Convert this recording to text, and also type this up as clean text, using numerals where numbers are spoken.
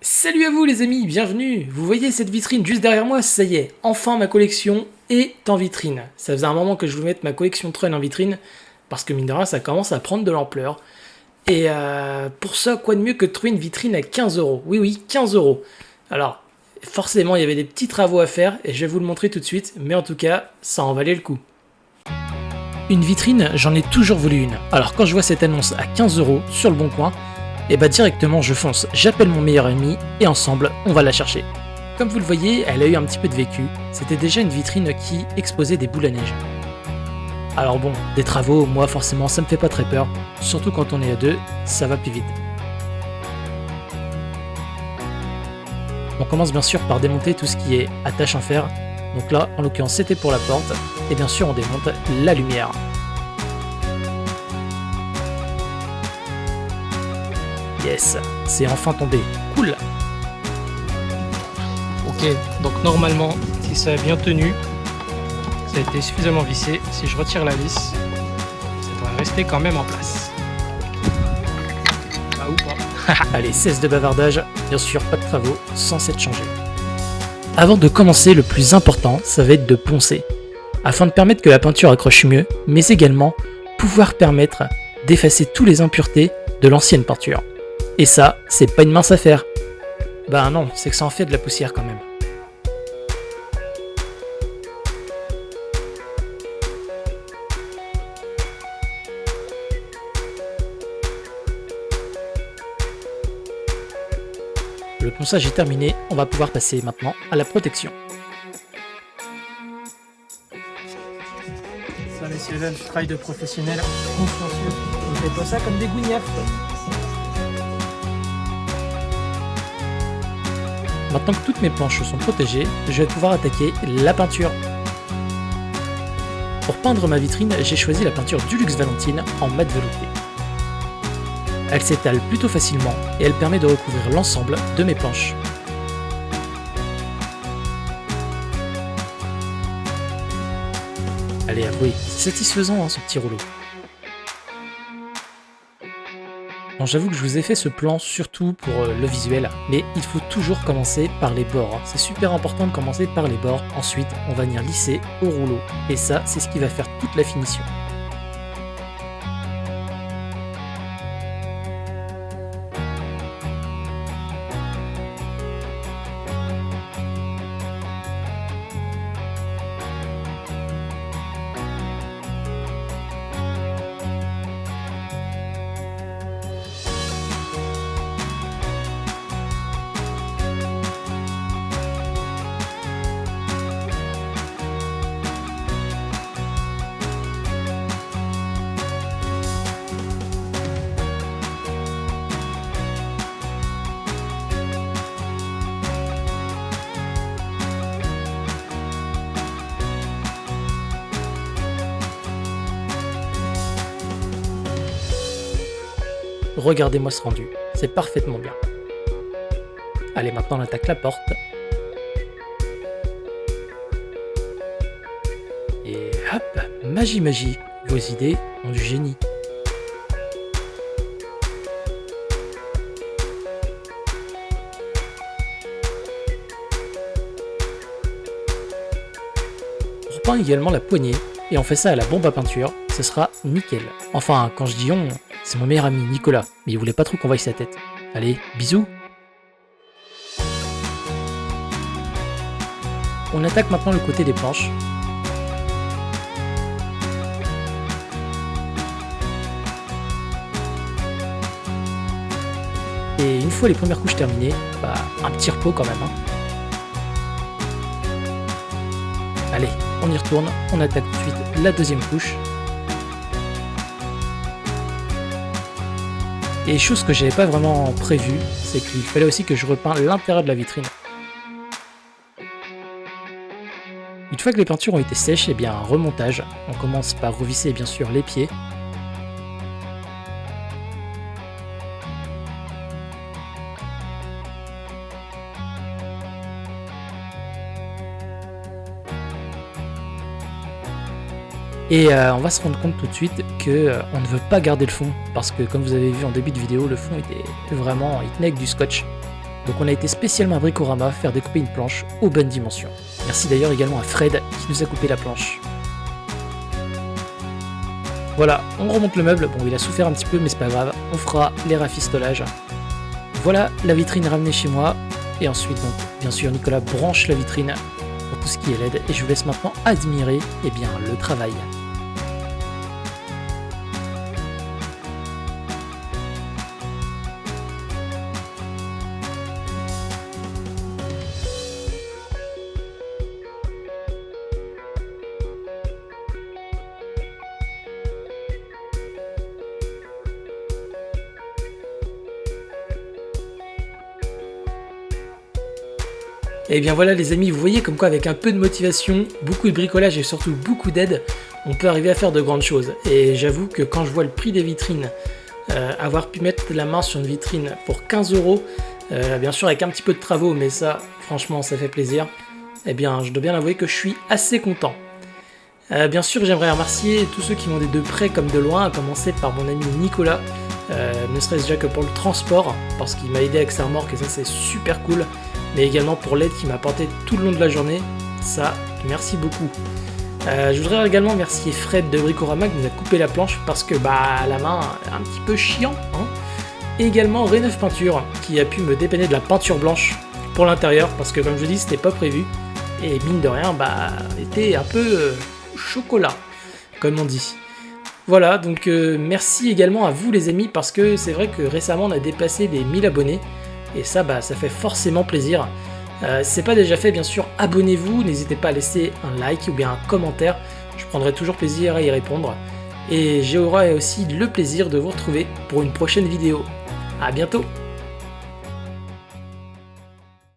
Salut à vous les amis, bienvenue. Vous voyez cette vitrine juste derrière moi, ça y est, enfin ma collection est en vitrine. Ça faisait un moment que je voulais mettre ma collection Tron en vitrine, parce que mine de rien ça commence à prendre de l'ampleur. Et pour ça, quoi de mieux que de trouver une vitrine à 15 euros. Oui oui, 15 euros. Alors, forcément il y avait des petits travaux à faire, et je vais vous le montrer tout de suite, mais en tout cas, ça en valait le coup. Une vitrine, j'en ai toujours voulu une. Alors quand je vois cette annonce à 15 euros sur le bon coin, et bah directement je fonce, j'appelle mon meilleur ami et ensemble on va la chercher. Comme vous le voyez, elle a eu un petit peu de vécu, c'était déjà une vitrine qui exposait des boules à neige. Alors bon, des travaux, moi forcément ça me fait pas très peur, surtout quand on est à deux, ça va plus vite. On commence bien sûr par démonter tout ce qui est attache en fer, donc là en l'occurrence c'était pour la porte, et bien sûr on démonte la lumière. Yes, c'est enfin tombé. Cool. Ok, donc normalement, si ça a bien tenu, ça a été suffisamment vissé. Si je retire la vis, ça devrait rester quand même en place. Ah ou pas. Allez, cesse de bavardage. Bien sûr, pas de travaux, sans s'être changé. Avant de commencer, le plus important, ça va être de poncer. Afin de permettre que la peinture accroche mieux, mais également pouvoir permettre d'effacer toutes les impuretés de l'ancienne peinture. Et ça, c'est pas une mince affaire. Bah non, c'est que ça en fait de la poussière quand même. Le ponçage est terminé, on va pouvoir passer maintenant à la protection. Ça messieurs dames, travail de professionnel consciencieux. On fait pas ça comme des gougnafs. Maintenant que toutes mes planches sont protégées, je vais pouvoir attaquer la peinture. Pour peindre ma vitrine, j'ai choisi la peinture Dulux Valentine en mat velouté. Elle s'étale plutôt facilement et elle permet de recouvrir l'ensemble de mes planches. Allez, avouez, c'est satisfaisant ce petit rouleau. Bon, j'avoue que je vous ai fait ce plan surtout pour le visuel, mais il faut toujours commencer par les bords. C'est super important de commencer par les bords, ensuite on va venir lisser au rouleau, et ça c'est ce qui va faire toute la finition. Regardez-moi ce rendu, c'est parfaitement bien. Allez, maintenant on attaque la porte. Et hop, magie, vos idées ont du génie. On repeint également la poignée, et on fait ça à la bombe à peinture, ce sera nickel. Enfin, quand je dis on, c'est mon meilleur ami Nicolas, mais il voulait pas trop qu'on voie sa tête. Allez, bisous. On attaque maintenant le côté des planches. Et une fois les premières couches terminées, bah un petit repos quand même. Allez, on y retourne, on attaque tout de suite la deuxième couche. Et chose que j'avais pas vraiment prévue, c'est qu'il fallait aussi que je repeins l'intérieur de la vitrine. Une fois que les peintures ont été sèches, et bien un remontage. On commence par revisser bien sûr les pieds. Et on va se rendre compte tout de suite que on ne veut pas garder le fond, parce que comme vous avez vu en début de vidéo, le fond était vraiment, il tenait avec du scotch. Donc on a été spécialement à Bricorama faire découper une planche aux bonnes dimensions. Merci d'ailleurs également à Fred qui nous a coupé la planche. Voilà, on remonte le meuble. Bon, il a souffert un petit peu, mais c'est pas grave. On fera les rafistolages. Voilà la vitrine ramenée chez moi. Et ensuite, donc, bien sûr, Nicolas branche la vitrine pour tout ce qui est LED. Et je vous laisse maintenant admirer le travail. Et bien voilà les amis, vous voyez comme quoi avec un peu de motivation, beaucoup de bricolage et surtout beaucoup d'aide, on peut arriver à faire de grandes choses. Et j'avoue que quand je vois le prix des vitrines, avoir pu mettre la main sur une vitrine pour 15 €, bien sûr avec un petit peu de travaux, mais ça franchement ça fait plaisir, eh bien je dois bien avouer que je suis assez content. Bien sûr j'aimerais remercier tous ceux qui m'ont aidé de près comme de loin, à commencer par mon ami Nicolas, ne serait-ce déjà que pour le transport, parce qu'il m'a aidé avec sa remorque et ça c'est super cool, mais également pour l'aide qu'il m'a apporté tout le long de la journée, ça, merci beaucoup. Je voudrais également remercier Fred de Bricorama qui nous a coupé la planche parce que la main est un petit peu chiant, hein. Et également Réneuf Peinture qui a pu me dépanner de la peinture blanche pour l'intérieur parce que comme je vous dis c'était pas prévu et mine de rien était un peu chocolat comme on dit. Voilà donc merci également à vous les amis parce que c'est vrai que récemment on a dépassé les 1000 abonnés. Et ça, ça fait forcément plaisir. Si c'est pas déjà fait, bien sûr, abonnez-vous. N'hésitez pas à laisser un like ou bien un commentaire. Je prendrai toujours plaisir à y répondre. Et j'aurai aussi le plaisir de vous retrouver pour une prochaine vidéo. À bientôt!